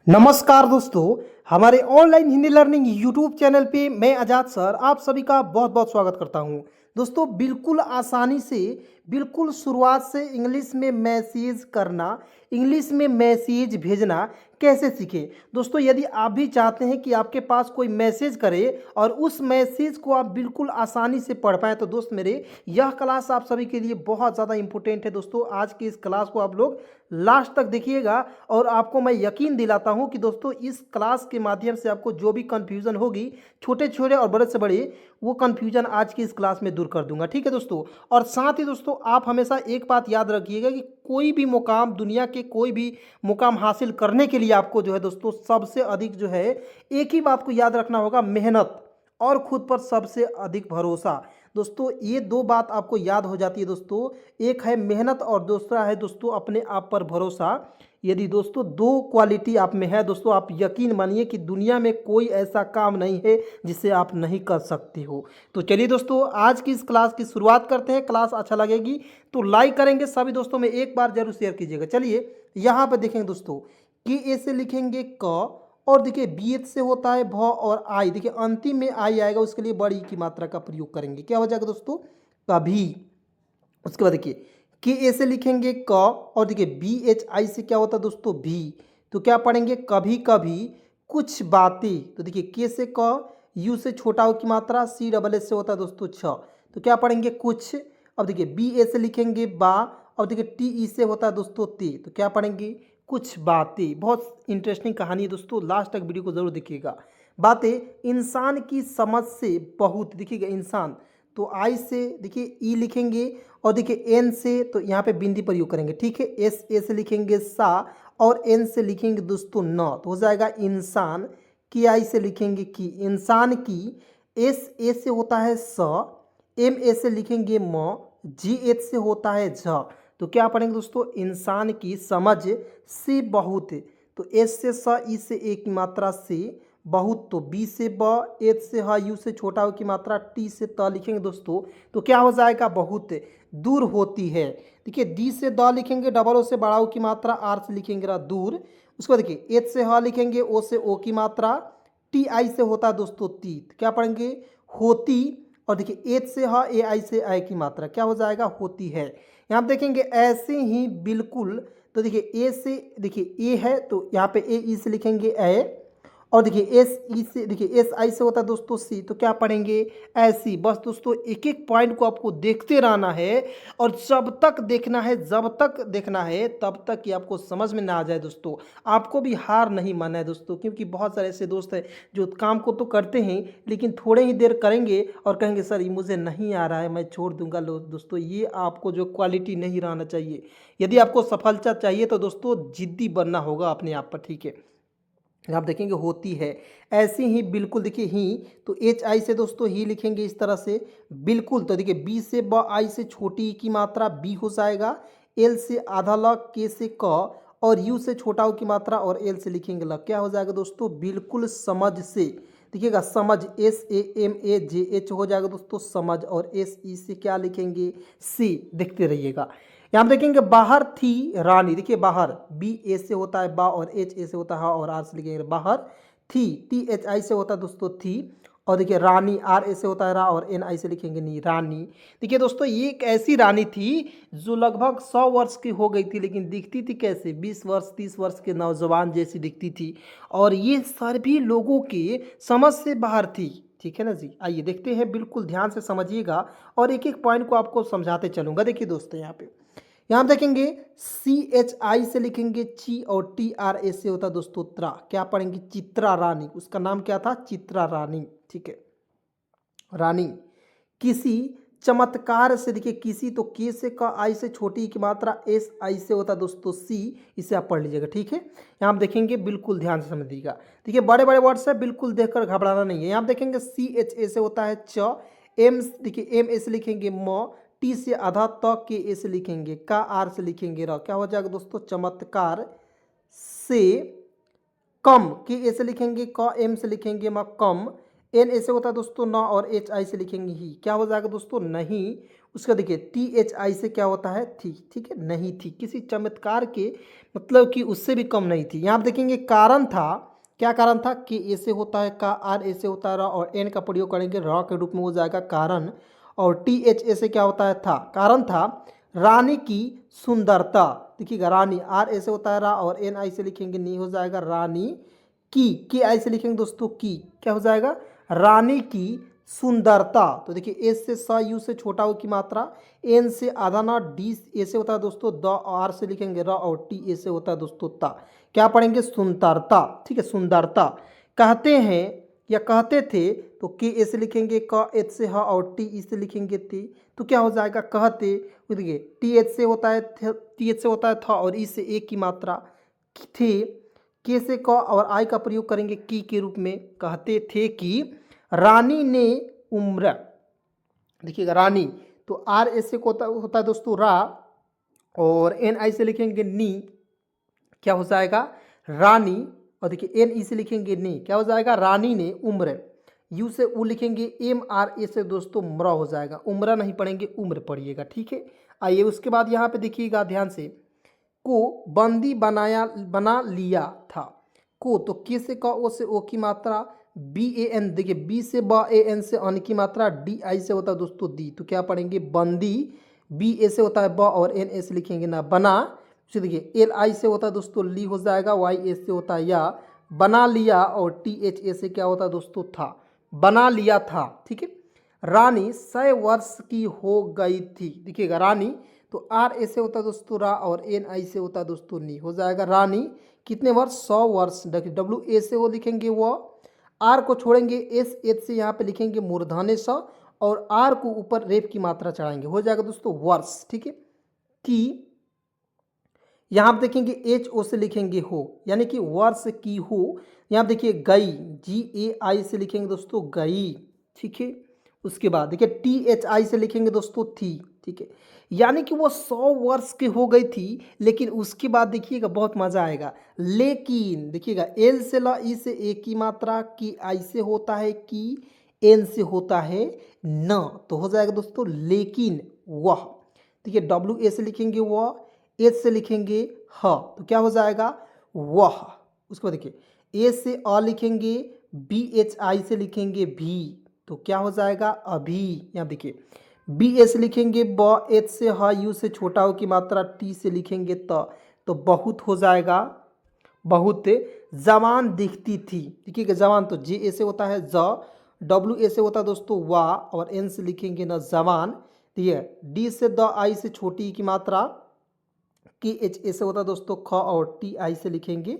नमस्कार दोस्तों, हमारे online Hindi learning YouTube channel पे मैं आजाद सर आप सभी का बहुत बहुत स्वागत करता हूं। दोस्तों बिल्कुल आसानी से बिल्कुल शुरुआत से इंग्लिश में मैसेज करना, इंग्लिश में मैसेज भेजना कैसे सीखें। दोस्तों यदि आप भी चाहते हैं कि आपके पास कोई मैसेज करे और उस मैसेज को आप बिल्कुल आसानी से पढ़ पाएँ तो दोस्त मेरे यह क्लास आप सभी के लिए बहुत ज़्यादा इंपॉर्टेंट है। दोस्तों आज की इस क्लास को आप लोग लास्ट तक देखिएगा और आपको मैं यकीन दिलाता हूं कि दोस्तों इस क्लास के माध्यम से आपको जो भी कंफ्यूजन होगी, छोटे छोटे और बड़े से बड़े, वो कंफ्यूजन आज की इस क्लास में दूर कर दूंगा। ठीक है दोस्तों, और साथ ही दोस्तों आप हमेशा एक बात याद रखिएगा कि कोई भी मुकाम, दुनिया के कोई भी मुकाम हासिल करने के लिए आपको जो है दोस्तों सबसे अधिक जो है एक ही बात को याद रखना होगा, मेहनत और खुद पर सबसे अधिक भरोसा। दोस्तों ये दो बात आपको याद हो जाती है दोस्तों, एक है मेहनत और दूसरा है दोस्तों अपने आप पर भरोसा। यदि दोस्तों दो क्वालिटी आप में है दोस्तों, आप यकीन मानिए कि दुनिया में कोई ऐसा काम नहीं है जिसे आप नहीं कर सकते हो। तो चलिए दोस्तों आज की इस क्लास की शुरुआत करते हैं। क्लास अच्छा लगेगी तो लाइक करेंगे सभी दोस्तों में, एक बार जरूर शेयर कीजिएगा। चलिए यहाँ पर देखेंगे दोस्तों कि ए से लिखेंगे क, और देखिए बी एच से होता है भ और आई, देखिए अंतिम में आई आएगा, उसके लिए बड़ी की मात्रा का प्रयोग करेंगे। क्या हो जाएगा दोस्तों? कभी। उसके बाद देखिए के ए से लिखेंगे क, और देखिए बी एच आई से क्या होता है दोस्तों? भी। तो क्या पढ़ेंगे? कभी कभी कुछ बातें। तो देखिए के से क, यू से छोटा हो की मात्रा, सी डबल एस से होता है दोस्तों छ। तो क्या पढ़ेंगे? कुछ। अब देखिए बी ए से लिखेंगे बा, और देखिए टी ई से होता है दोस्तों ते। तो क्या पढ़ेंगे? कुछ बातें। बहुत इंटरेस्टिंग कहानी है दोस्तों, लास्ट तक वीडियो को जरूर देखिएगा। बातें इंसान की समझ से बहुत, देखिएगा इंसान, तो आई से देखिए ई लिखेंगे, और देखिए एन से तो यहाँ पे बिंदी प्रयोग करेंगे। ठीक है, एस ए से लिखेंगे सा, और एन से लिखेंगे दोस्तों न, तो हो जाएगा इंसान। की आई से लिखेंगे की, इंसान की। एस ए से होता है स, एम ए से लिखेंगे म, जी एच से होता है झ। तो क्या पढ़ेंगे दोस्तों? इंसान की समझ से बहुत। तो एस से स, ई से ए की मात्रा से बहुत, तो बी से ब, एच से ह, यू से छोटा हो की मात्रा, टी से त लिखेंगे दोस्तों। तो क्या हो जाएगा? बहुत दूर होती है। देखिए डी से द लिखेंगे, डबल ओ से बड़ा ओ की मात्रा, आर से लिखेंगे दूर। उसके बाद देखिए एच से ह लिखेंगे, ओ से ओ की मात्रा, टी आई से होता है दोस्तों तीत। क्या पढ़ेंगे? होती। और देखिए एच से ह, ए आई से आई की मात्रा, क्या हो जाएगा? होती है। यहाँ पे देखेंगे ऐसे ही बिल्कुल। तो देखिए ए से, देखिए ए है तो यहाँ पे ए ई से लिखेंगे ए, और देखिए एस ई से, देखिए एस आई से होता है दोस्तों सी। तो क्या पढ़ेंगे? ऐसी। बस दोस्तों एक एक पॉइंट को आपको देखते रहना है, और जब तक देखना है, जब तक देखना है तब तक कि आपको समझ में ना आ जाए दोस्तों। आपको भी हार नहीं मानना है दोस्तों, क्योंकि बहुत सारे ऐसे दोस्त हैं जो काम को तो करते हैं लेकिन थोड़े ही देर करेंगे और कहेंगे सर ये मुझे नहीं आ रहा है, मैं छोड़ दूंगा। लो दोस्तों ये आपको जो क्वालिटी नहीं रहना चाहिए। यदि आपको सफलता चाहिए तो दोस्तों जिद्दी बनना होगा अपने आप पर। ठीक है, आप देखेंगे होती है ऐसी ही बिल्कुल। देखिए ही, तो एच आई से दोस्तों ही लिखेंगे इस तरह से बिल्कुल। तो देखिए बी से ब, आई से छोटी की मात्रा बी हो जाएगा, एल से आधा ल, के से क, और यू से छोटा की मात्रा, और एल से लिखेंगे ल। क्या हो जाएगा दोस्तों? बिल्कुल समझ से। देखिएगा समझ, S A M A J H हो जाएगा दोस्तों समझ, और एस ई से क्या लिखेंगे? सी। देखते रहिएगा। यहाँ पे देखेंगे बाहर थी रानी। देखिए बाहर बी ए से होता है बा, और एच ए से होता है, और आर से लिखेंगे बाहर थी, टी एच आई से होता है दोस्तों थी। और देखिए रानी, आर ए से होता है रा, और एन आई से लिखेंगे नी, रानी। देखिए दोस्तों ये एक ऐसी रानी थी जो लगभग 100 वर्ष की हो गई थी, लेकिन दिखती थी कैसे? 20 वर्ष 30 वर्ष के नौजवान जैसी दिखती थी, और ये सभी लोगों के समझ से बाहर थी। ठीक है ना जी, आइए देखते हैं, बिल्कुल ध्यान से समझिएगा और एक एक पॉइंट को आपको समझाते चलूंगा। देखिए दोस्तों यहाँ देखेंगे सी एच आई से लिखेंगे ची, और टी आर ए से होता है दोस्तों त्रा। क्या पढ़ेंगे? चित्रा रानी। उसका नाम क्या था? चित्रा रानी। ठीक है, रानी। किसी चमत्कार से, देखिए किसी तो के से का, आई से छोटी की मात्रा, एस आई से होता है दोस्तों सी। इसे आप पढ़ लीजिएगा। ठीक है, यहाँ आप देखेंगे बिल्कुल ध्यान से समझिएगा। देखिए बड़े बड़े वर्ड्स है, बिल्कुल देखकर घबराना नहीं है। यहाँ देखेंगे सी एच ए से होता है च, एम, देखिए एम ए से लिखेंगे म, टी से आधा, त के ए से लिखेंगे का, आर से लिखेंगे र। क्या हो जाएगा दोस्तों? चमत्कार से कम, के ए से लिखेंगे क, एम से लिखेंगे म, कम, एन ऐसे होता है दोस्तों न, और एच आई से लिखेंगे ही, क्या हो जाएगा दोस्तों नहीं। उसका देखिए टी एच आई से क्या होता है थी, ठीक है, नहीं थी, किसी चमत्कार के मतलब कि उससे भी कम नहीं थी। यहाँ आप देखेंगे कारण था, क्या कारण था कि ऐसे होता है का, आर ऐसे होता है र, और एन का प्रयोग करेंगे र के रूप में हो जाएगा कारण, और टी एच ऐसे क्या होता है था, कारण था रानी की सुंदरता। देखिएगा रानी, आर ऐसे होता है रा, और एन आई से लिखेंगे नी, हो जाएगा रानी की, के आई से लिखेंगे दोस्तों की, क्या हो जाएगा रानी की सुंदरता। तो देखिए एस से स, यू से छोटा ओ की मात्रा, एन से आधा ना, डी ए से होता है दोस्तों द, आर से लिखेंगे र, और टी ए से होता है दोस्तों ता। क्या पढ़ेंगे सुंदरता, ठीक है सुंदरता। कहते हैं या कहते थे तो के ए से लिखेंगे क, एच से ह, और टी ई से लिखेंगे ती, तो क्या हो जाएगा कहते। देखिए टी एच से होता है टी एच से होता है था, और ई से एक की मात्रा थे, के से क और आई का प्रयोग करेंगे की के रूप में। कहते थे कि रानी ने उम्र, देखिएगा रानी, तो आर ऐसे को होता है दोस्तों रा, और एन आई से लिखेंगे नी, क्या हो जाएगा रानी, और देखिए एन ई से लिखेंगे नी, क्या हो जाएगा रानी ने उम्र, यू से उ लिखेंगे एम, आर ए से दोस्तों म्र हो जाएगा, उम्र नहीं पढ़ेंगे उम्र पढ़िएगा, ठीक है। आइए उसके बाद यहाँ पे देखिएगा ध्यान से, को बंदी बना लिया था, को तो के से क, ओ से ओ की मात्रा, बी ए एन, देखिए बी से ब, ए एन से अन की मात्रा, डी आई से होता है दोस्तों दी, तो क्या पढ़ेंगे बंदी, बी ए से होता है ब, और एन ए से लिखेंगे ना बना। देखिए एल आई से होता है दोस्तों ली, हो जाएगा वाई ए से होता है या, बना लिया, और टी एच ए से क्या होता है दोस्तों था, बना लिया था, ठीक है। रानी 100 वर्ष की हो गई थी, देखिएगा रानी, तो आर ऐसे होता है दोस्तों रा, और एन आई से होता है दोस्तों नी, हो जाएगा रानी कितने वर्ष 100 वर्ष। देखिए डब्ल्यू ए से वो लिखेंगे वो, आर को छोड़ेंगे एस एच से यहाँ पे लिखेंगे मूर्धन्य स, और आर को ऊपर रेप की मात्रा चढ़ाएंगे, हो जाएगा दोस्तों वर्ष, ठीक है। की यहाँ आप देखेंगे एच ओ से लिखेंगे हो, यानी कि वर्ष की हो। यहाँ देखिए गई, जी ए आई से लिखेंगे दोस्तों गई, ठीक है। उसके बाद देखिए टी एच आई से लिखेंगे दोस्तों थी, ठीक है। यानी कि वो 100 वर्ष की हो गई थी, लेकिन उसके बाद देखिएगा बहुत मजा आएगा, लेकिन देखिएगा एल से ला, ई से ए की मात्रा, की आई से होता है की, एन से होता है न, तो हो जाएगा दोस्तों लेकिन वह। देखिए डब्ल्यू ए से लिखेंगे वह, एच से लिखेंगे ह, तो क्या हो जाएगा वह। उसके बाद देखिए ए से अ लिखेंगे, बी एच आई से लिखेंगे भी, तो क्या हो जाएगा अभी। यहाँ देखिए बी एस लिखेंगे ब, एच से ह, यू से छोटा हो की मात्रा, टी से लिखेंगे त, तो बहुत हो जाएगा बहुत। जवान दिखती थी, देखिएगा जवान तो जे ए से होता है ज, डब्ल्यू ए से होता है दोस्तों वा, और एन से लिखेंगे ना जवान, ठीक है। डी से द, आई से छोटी की मात्रा, के एच ए से होता है दोस्तों ख, और टी आई से लिखेंगे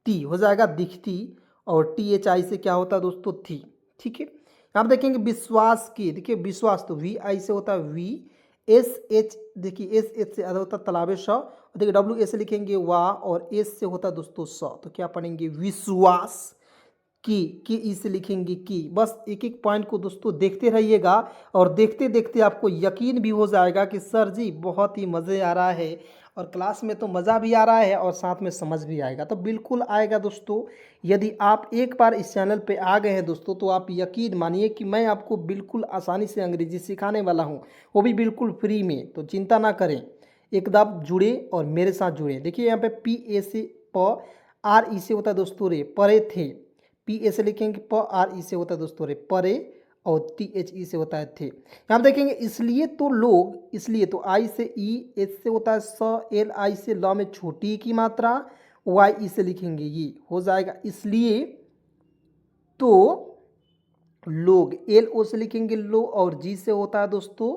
टी, हो जाएगा दिखती, और टी एच आई से क्या होता है दोस्तों थी, ठीक है। आप देखेंगे विश्वास की, देखिए विश्वास तो वी आई से होता है वी, एस एच, देखिए एस एच से आधा होता है तालाबे श, देखिए डब्ल्यू ए से लिखेंगे वा, और एस से होता है दोस्तों स, तो क्या पढ़ेंगे विश्वास की, के ई से लिखेंगे की। बस एक एक पॉइंट को दोस्तों देखते रहिएगा, और देखते देखते आपको यकीन भी हो जाएगा कि सर जी बहुत ही मज़े आ रहा है, और क्लास में तो मज़ा भी आ रहा है और साथ में समझ भी आएगा, तो बिल्कुल आएगा दोस्तों। यदि आप एक बार इस चैनल पे आ गए हैं दोस्तों, तो आप यकीन मानिए कि मैं आपको बिल्कुल आसानी से अंग्रेजी सिखाने वाला हूँ, वो भी बिल्कुल फ्री में, तो चिंता ना करें, एकदम जुड़े और मेरे साथ जुड़े। देखिए यहाँ पे पी ए से प, आर ई से होता है दोस्तों रे, परे थे, पी ए से लिखेंगे प, आर ई से होता है दोस्तों रे परे, और टी एच ई से होता है थे। यहाँ देखेंगे इसलिए तो लोग, इसलिए तो आई से ई, एच से होता है स, एल आई से ल में छोटी की मात्रा, वाई ई से लिखेंगे ये, हो जाएगा इसलिए तो लोग, एल ओ से लिखेंगे लो, और जी से होता है दोस्तों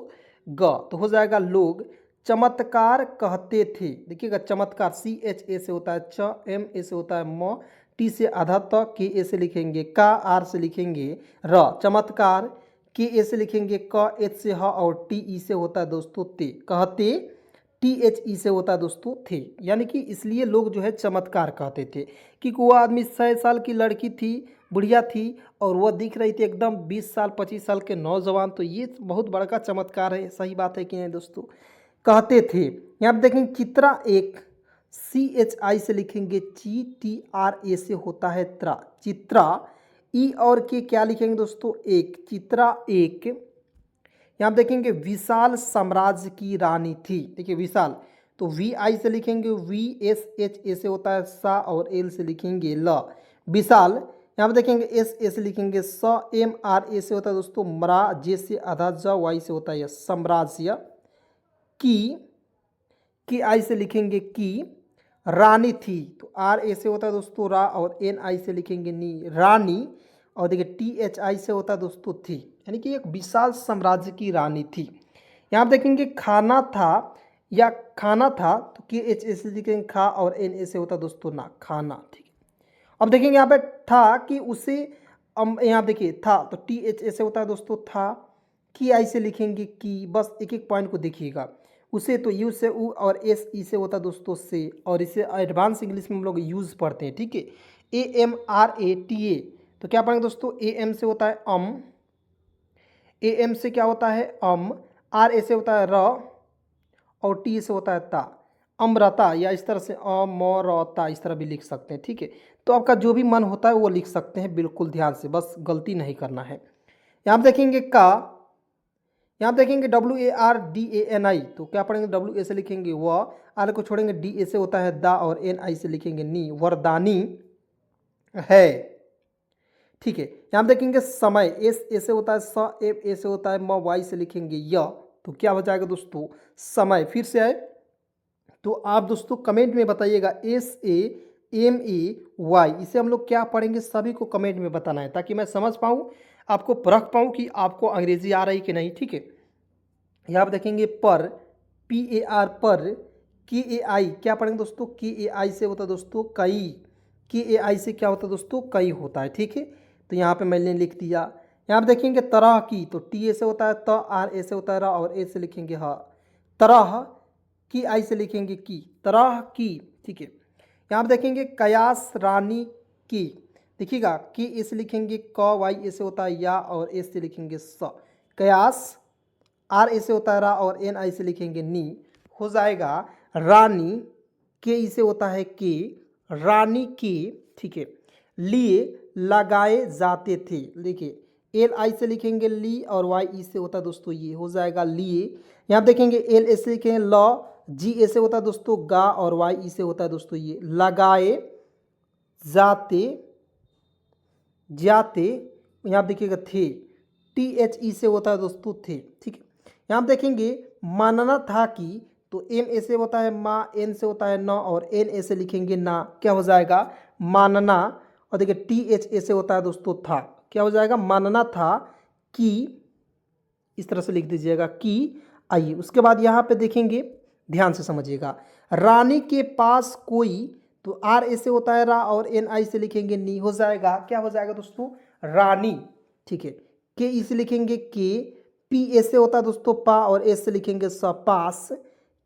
ग, तो हो जाएगा लोग चमत्कार कहते थे। देखिएगा चमत्कार सी एच ए से होता है च, एम ए से होता है म, टी से आधा त, के ए से लिखेंगे का, आर से लिखेंगे र, चमत्कार, के ए से लिखेंगे क, एच से ह, और टी ई से होता है दोस्तों ते, कहते, टी एच ई से होता है दोस्तों थे। यानी कि इसलिए लोग जो है चमत्कार कहते थे कि वो आदमी 100 साल की लड़की थी, बुढ़िया थी, और वह दिख रही थी एकदम 20 साल 25 साल के नौजवान, तो ये बहुत बड़ा का चमत्कार है, सही बात है कि नहीं दोस्तों, कहते थे। यहाँ पे देखेंगे चित्रा एक, सी एच आई से लिखेंगे ची, टी आर ए से होता है त्रा, चित्रा ई और के क्या लिखेंगे दोस्तों, एक, चित्रा एक। यहाँ पे देखेंगे विशाल साम्राज्य की रानी थी। देखिए विशाल, तो वी आई से लिखेंगे वी, एस एच ए से होता है सा, और एल से लिखेंगे ल, विशाल। यहाँ पे देखेंगे एस ए से लिखेंगे स, एम आर ए से होता है दोस्तों मरा, जे से आधा ज, वाई से होता है साम्राज्य, की आई से लिखेंगे की, रानी थी, तो आर ए से होता है दोस्तों रा, और एन आई से लिखेंगे नी, रानी। और देखिए टी एच आई से होता है दोस्तों थी, यानी कि एक विशाल साम्राज्य की रानी थी। यहाँ पे देखेंगे खाना था या खाना था, तो के एच ए से लिखेंगे खा, और एन ए से होता है दोस्तों ना, खाना। ठीक है, अब देखेंगे यहाँ पे था कि उसे, यहाँ देखिए था, तो टी एच ए से होता है दोस्तों था, की आई से लिखेंगे की। बस एक एक पॉइंट को देखिएगा, उसे तो यू से ऊ, और एस ई से होता है दोस्तों से, और इसे एडवांस इंग्लिश में हम लोग यूज़ पढ़ते हैं। ठीक है, A M R A T A, तो क्या पढ़ेंगे दोस्तों, ए एम से होता है ए एम से क्या होता है आर ए से होता है र, और टी से होता है ता, अमरता, या इस तरह से अमरता, इस तरह भी लिख सकते हैं। ठीक है, तो आपका जो भी मन होता है वो लिख सकते हैं, बिल्कुल ध्यान से, बस गलती नहीं करना है। यहाँ पे देखेंगे का, यहाँ पे देखेंगे W A R D A N I, तो क्या पढ़ेंगे, डब्ल्यू ए से लिखेंगे व, आर को छोड़ेंगे, डी ए से होता है दा, और एन आई से लिखेंगे नी, वरदानी है। ठीक है, यहाँ पे देखेंगे समय, एस ए से होता है स, एफ ए से होता है म, वाई से लिखेंगे य, तो क्या हो जाएगा दोस्तों, समय। फिर से आए तो आप दोस्तों कमेंट में बताइएगा, S A M A Y, इसे हम लोग क्या पढ़ेंगे, सभी को कमेंट में बताना है, ताकि मैं समझ पाऊँ, आपको परख पाऊँ कि आपको अंग्रेजी आ रही कि नहीं। ठीक है, यहाँ पे देखेंगे पर, पी ए आर पर, के ए आई क्या पढ़ेंगे दोस्तों, के ए आई से होता है दोस्तों कई, के ए आई से क्या होता है दोस्तों, कई होता है। ठीक है, तो यहाँ पे मैंने लिख दिया। यहाँ पे देखेंगे तरह की, तो टी ए से होता है त, आर ए से होता है रा, और ए से लिखेंगे हा, तरह की, आई से लिखेंगे की, तरह की। ठीक है, यहाँ पे देखेंगे कयास रानी की, देखिएगा की ए से लिखेंगे क, वाई ए से होता है या, और ए से लिखेंगे स, कयास, आर ए से होता है रा, और एन आई से लिखेंगे नी, हो जाएगा रानी, के ई से होता है के, रानी की। ठीक है, लिए लगाए जाते थे, देखिए एल आई से लिखेंगे ली, और वाई ई से होता है दोस्तों ये, हो जाएगा लिए। यहाँ देखेंगे एल ए से लिखेंगे ल, जी ए से होता है दोस्तों गा, और वाई ई से होता है दोस्तों ये, लगाए जाते, जाते। यहाँ देखिएगा थे, टी एच ई से होता है दोस्तों थे। ठीक है, यहाँ देखेंगे मानना था कि, तो एम ए से होता है माँ, एन से होता है न, और एन ए से लिखेंगे ना, क्या हो जाएगा मानना। और देखिए टी एच ए से होता है दोस्तों था, क्या हो जाएगा मानना था कि, इस तरह से लिख दीजिएगा कि। आइए उसके बाद यहाँ पे देखेंगे, ध्यान से समझिएगा, रानी के पास कोई, तो आर ए से होता है रा, और एन आई से लिखेंगे नी, हो जाएगा क्या हो जाएगा दोस्तों, रानी। ठीक है, के ई से लिखेंगे के, पी ए से होता है दोस्तों पा, और एस से लिखेंगे स, पास।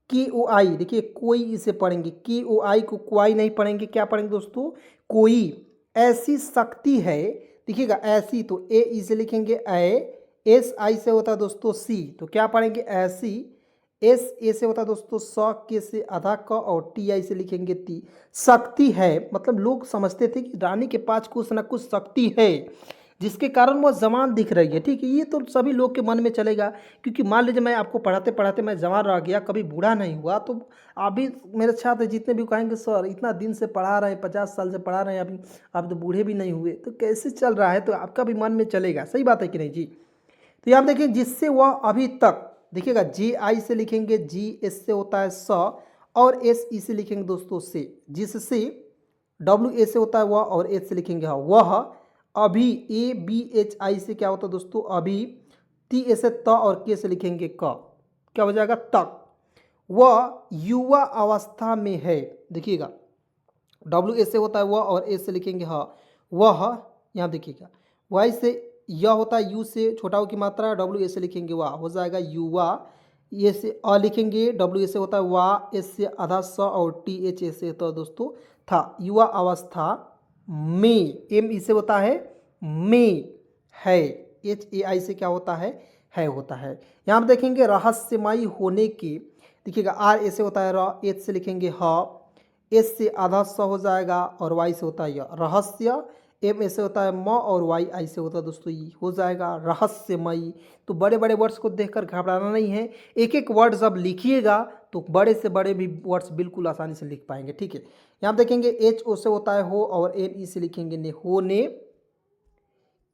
के ओ आई, देखिए कोई इसे पढ़ेंगे, के ओ आई को कोई नहीं पढ़ेंगे, क्या पढ़ेंगे दोस्तों, कोई ऐसी शक्ति है, देखिएगा ऐसी, तो ए ई से लिखेंगे ए, एस आई से होता है दोस्तों सी, तो क्या पढ़ेंगे ऐसी, एस ए से होता है दोस्तों स, के से आधा क, और टी आई से लिखेंगे ती, शक्ति है। मतलब लोग समझते थे कि रानी के पास कुछ ना कुछ शक्ति है, जिसके कारण वो जवान दिख रही है। ठीक है, ये तो सभी लोग के मन में चलेगा, क्योंकि मान लीजिए मैं आपको पढ़ाते पढ़ाते मैं जवान रह गया, कभी बूढ़ा नहीं हुआ, तो आप भी मेरे छात्र जितने भी कहेंगे सर इतना दिन से पढ़ा रहे हैं, 50 साल से पढ़ा रहे हैं, अभी आप तो बूढ़े भी नहीं हुए, तो कैसे चल रहा है, तो आपका भी मन में चलेगा। सही बात है कि नहीं जी। तो यहाँ देखिए जिससे वह अभी तक, देखिएगा जी आई से लिखेंगे जी, एस से होता है स, और एस ई से लिखेंगे दोस्तों से, जिससे डब्ल्यू ए से होता है वह, और एच से लिखेंगे हाँ वह, अभी ए बी एच आई से क्या होता है दोस्तों अभी, टी ए से त, और के से लिखेंगे क, क्या हो जाएगा तक। वह युवा अवस्था में है, देखिएगा डब्ल्यू ए से होता है वह, और ए से लिखेंगे हाँ वह, यहाँ देखिएगा वाई से यह होता है, यू से छोटा हो की मात्रा, डब्ल्यू ए से लिखेंगे वाह, हो जाएगा युवा। ये से अ लिखेंगे, डब्ल्यू ए से होता है वाह, एस से आधा स, और टी एच ए से होता है दोस्तों था, युवा अवस्था में। एम ई से होता है में है, एच ए आई से क्या होता है होता है। यहाँ पर देखेंगे रहस्यमयी होने की, देखिएगा आर ए से होता है र, एच से लिखेंगे ह, एस से आधा स हो जाएगा और वाई से होता है य रहस्य, एम ऐसे होता है म और वाई आई से होता है दोस्तों ई हो जाएगा रहस्यमयी। तो बड़े बड़े वर्ड्स को देखकर घबराना नहीं है, एक एक वर्ड जब लिखिएगा तो बड़े से बड़े भी वर्ड्स बिल्कुल आसानी से लिख पाएंगे। ठीक है, यहाँ देखेंगे एच ओ से होता है हो और एन ई से लिखेंगे ने, होने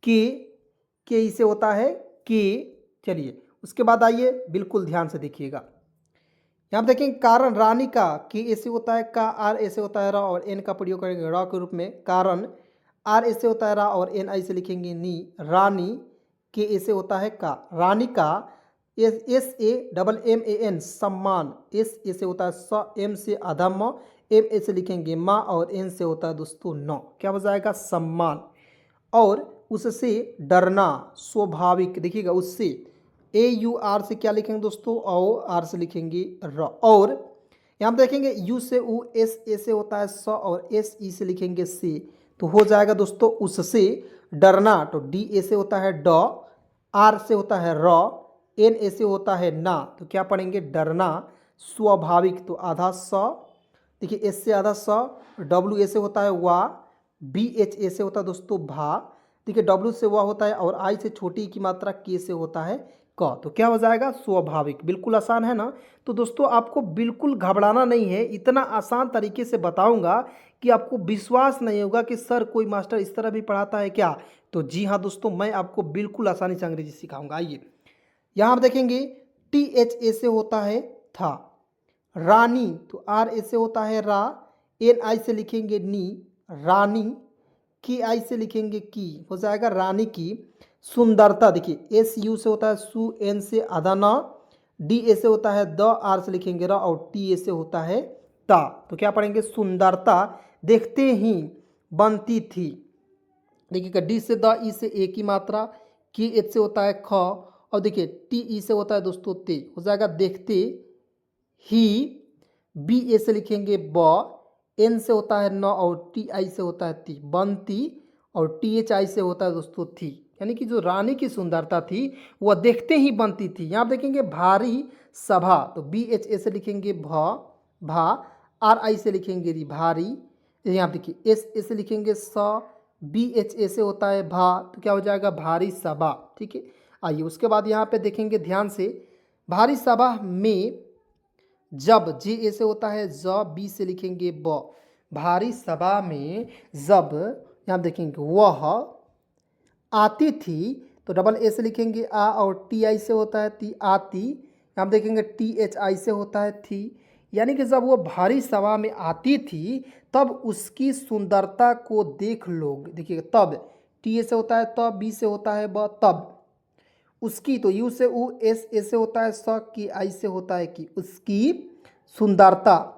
के ई से होता है के। चलिए उसके बाद आइए बिल्कुल ध्यान से देखिएगा, यहाँ देखेंगे कारण रानी का के ऐसे होता है का, आर ऐसे होता है रा और एन का प्रयोग करेंगे रा के रूप में, कारण आर ऐसे होता है रा और एन आई से लिखेंगे नी, रानी के ऐसे होता है का, रानी का S S A double M A N सम्मान, एस ऐसे होता है स, एम से आधा म, एम ऐसे लिखेंगे माँ और एन से होता है दोस्तों नौ, क्या हो जाएगा सम्मान। और उससे डरना स्वाभाविक, देखिएगा उससे ए यू आर से क्या लिखेंगे दोस्तों, ओ आर से लिखेंगे र। और यहाँ पे देखेंगे यू से उ, एस ए से होता है स और एस ई से लिखेंगे से, तो हो जाएगा दोस्तों उससे डरना। तो डी ए से होता है ड, आर से होता है र, एन ए से होता है ना, तो क्या पढ़ेंगे डरना स्वाभाविक। तो आधा स, देखिए एस से आधा स, डब्ल्यू ए से होता है वा, बी एच ए से होता है दोस्तों भा, देखिए डब्ल्यू से वह होता है और आई से छोटी की मात्रा के से होता है क, तो क्या हो जाएगा स्वाभाविक। बिल्कुल आसान है ना। तो दोस्तों आपको बिल्कुल घबराना नहीं है, इतना आसान तरीके से बताऊंगा कि आपको विश्वास नहीं होगा कि सर कोई मास्टर इस तरह भी पढ़ाता है क्या। तो जी हाँ दोस्तों, मैं आपको बिल्कुल आसानी से अंग्रेजी सिखाऊंगा। आइए यहाँ आप देखेंगे टी एच ए से होता है था, रानी तो आर ए से होता है रा, एन आई से लिखेंगे नी, रानी की आई से लिखेंगे की, हो जाएगा रानी की। सुंदरता देखिए एस यू से होता है सु, एन से आधा ना, डी ए से होता है द, आर से लिखेंगे रा और टी ए से होता है ता, तो क्या पढ़ेंगे सुंदरता देखते ही बनती थी। देखिएगा डी से द, ई से ए की मात्रा, की एच से होता है ख और देखिए टी ई से होता है दोस्तों ते, हो जाएगा देखते ही, बी ए से लिखेंगे ब, एन से होता है न और टी आई से होता है ती, बनती और टी एच आई से होता है दोस्तों थी, यानी कि जो रानी की सुंदरता थी वह देखते ही बनती थी। यहाँ देखेंगे भारी सभा, तो बी एच ए से लिखेंगे भा, आर आई से लिखेंगे री भारी, यहाँ देखिए एस ए से लिखेंगे स, बी एच ए से होता है भा, तो क्या हो जाएगा भारी सभा। ठीक है, आइए उसके बाद यहाँ पे देखेंगे ध्यान से, भारी सभा में जब जे ए से होता है ज, बी से लिखेंगे ब, भारी सभा में जब यहाँ देखेंगे वह आती थी, तो डबल ए से लिखेंगे आ और टी आई से होता है ती, आती, यहाँ देखेंगे टी एच आई से होता है थी, यानी कि जब वो भारी सभा में आती थी तब उसकी सुंदरता को देख लोग, देखिएगा तब टी ए से होता है तब, बी से होता है ब, तब उसकी, तो यू से उ, एस ए से होता है स, की आई से होता है की, उसकी सुंदरता,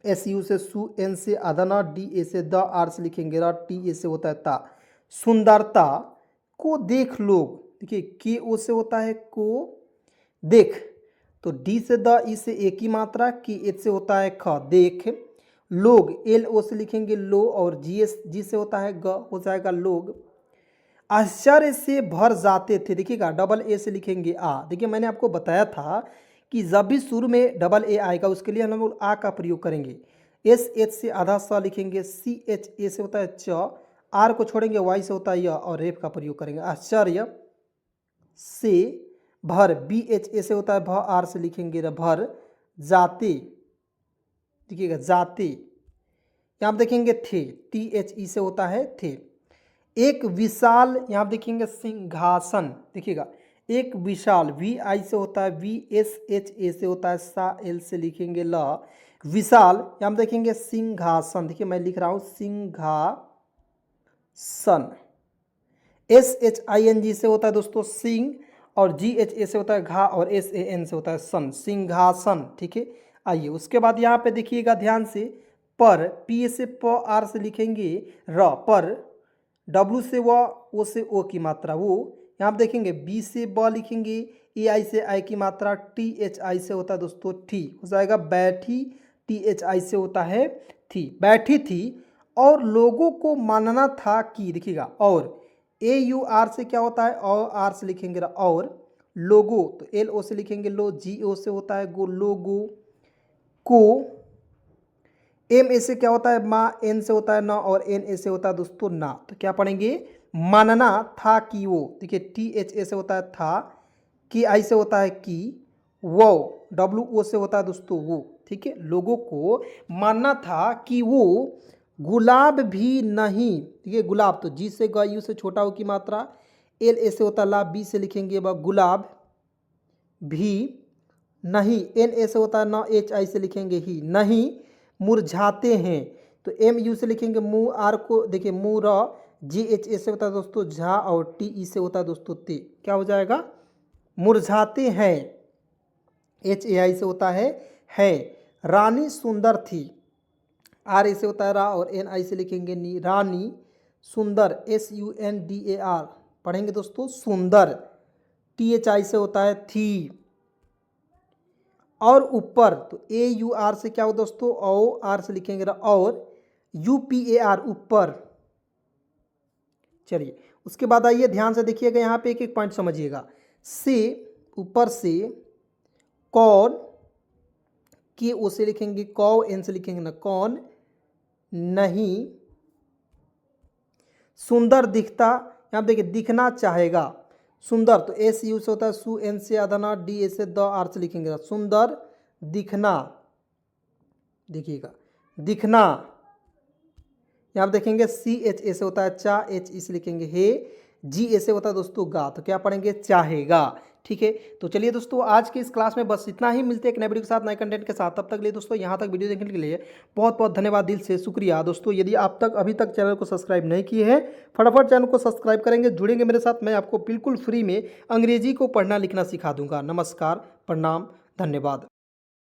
एस यू से सु, एन से आधा ना, डी ए से द, आर से लिखेंगे रा, टी ए से होता है ता, सुंदरता को देख लोग, देखिए के ओ से होता है को देख, तो डी से द, ई से ए की मात्रा, की एच से होता है ख देख, लोग एल ओ से लिखेंगे लो और जी एस जी से होता है ग, हो जाएगा लोग आश्चर्य से भर जाते थे। देखिएगा डबल ए से लिखेंगे आ, देखिए मैंने आपको बताया था कि जब भी शुरू में डबल ए आएगा उसके लिए हम लोग आ का प्रयोग करेंगे। एस एच से आधा स लिखेंगे, सी एच ए से होता है च, आर को छोड़ेंगे वाई से होता है य और रेफ का प्रयोग करेंगे। आश्चर्य से भर, बी एच ए से होता है भ, आर से लिखेंगे भर जाते, देखिएगा जाते, यहाँ देखेंगे थे, टी एच ई से होता है थे। एक विशाल, यहाँ देखेंगे सिंहासन, देखिएगा एक विशाल, वी आई से होता है वी, एस एच ए से होता है सा, एल से लिखेंगे ल, विशाल, यहाँ देखेंगे सिंहासन, देखिए मैं लिख रहा हूँ सिंहासन, S H I N G से होता है दोस्तों सिंह और जी एच ए से होता है घा और एस ए एन से होता है सन, सिंहासन। ठीक है, आइए उसके बाद यहाँ पे देखिएगा ध्यान से, पर पी से प, आर से लिखेंगे र, पर डब्ल्यू से व, ओ से ओ की मात्रा वो, यहाँ पे देखेंगे बी से ब लिखेंगे, ए आई से आई की मात्रा, टी एच आई से होता है दोस्तों ठी, हो जाएगा बैठी, टी एच आई से होता है थी, बैठी थी और लोगों को मानना था कि, देखिएगा और ए यू आर से क्या होता है और आर से लिखेंगे और लोगो, तो एल ओ से लिखेंगे लो, जी ओ से होता है गो, लोगो को, एम ए से क्या होता है माँ, एन से होता है ना, और एन ए से होता है दोस्तों ना। तो क्या पढ़ेंगे, मानना था कि वो। देखिए टी एच ए से होता है था, की आई से होता है की, वो डब्ल्यू ओ से होता है दोस्तों वो। ठीक है, लोगों को मानना था कि वो गुलाब भी नहीं। ठीक है, गुलाब तो जी से ग यू से छोटा हो की मात्रा, एल ए से होता है ला, बी से लिखेंगे गुलाब भी नहीं, एन ए से होता है ना, एच आई से लिखेंगे ही नहीं, मुरझाते हैं। तो एम यू से लिखेंगे मु, आर को देखिए मु र, जी एच ए से होता है दोस्तों झा, और टी ई से होता है दोस्तों ते। क्या हो जाएगा, मुरझाते हैं। एच ए आई से होता है। रानी सुंदर थी, आर ए से होता है रा, और एन आई से लिखेंगे नी, रानी सुंदर, S U N D A R पढ़ेंगे दोस्तों सुंदर। टी एच आई से होता है थी। और ऊपर तो ए यू आर से क्या हो दोस्तों, ओ आर से लिखेंगे और, यू पी ए आर ऊपर। चलिए उसके बाद आइए ध्यान से देखिएगा, यहाँ पे एक एक पॉइंट समझिएगा। से ऊपर से, कौन के ओ से लिखेंगे कौ, एन से लिखेंगे ना कौन नहीं, सुंदर दिखता, यहाँ देखिए दिखना चाहेगा, सुंदर तो एस यू से होता है सु, एन से आधा ना, डी ए से द, आर से लिखेंगे सुंदर दिखना। देखिएगा दिखना, यहाँ पे देखेंगे सी एच ए से होता है चा, एच ई से लिखेंगे हे, जी ए से होता है दोस्तों गा, तो क्या पढ़ेंगे चाहेगा। ठीक है, तो चलिए दोस्तों आज की इस क्लास में बस इतना ही, मिलते हैं एक नए वीडियो के साथ, नए कंटेंट के साथ। तब तक के लिए दोस्तों यहाँ तक वीडियो देखने के लिए बहुत बहुत धन्यवाद, दिल से शुक्रिया। दोस्तों यदि आप तक अभी तक चैनल को सब्सक्राइब नहीं किए हैं, फटाफट चैनल को सब्सक्राइब करेंगे, जुड़ेंगे मेरे साथ, मैं आपको बिल्कुल फ्री में अंग्रेजी को पढ़ना लिखना सिखा दूंगा। नमस्कार, प्रणाम, धन्यवाद।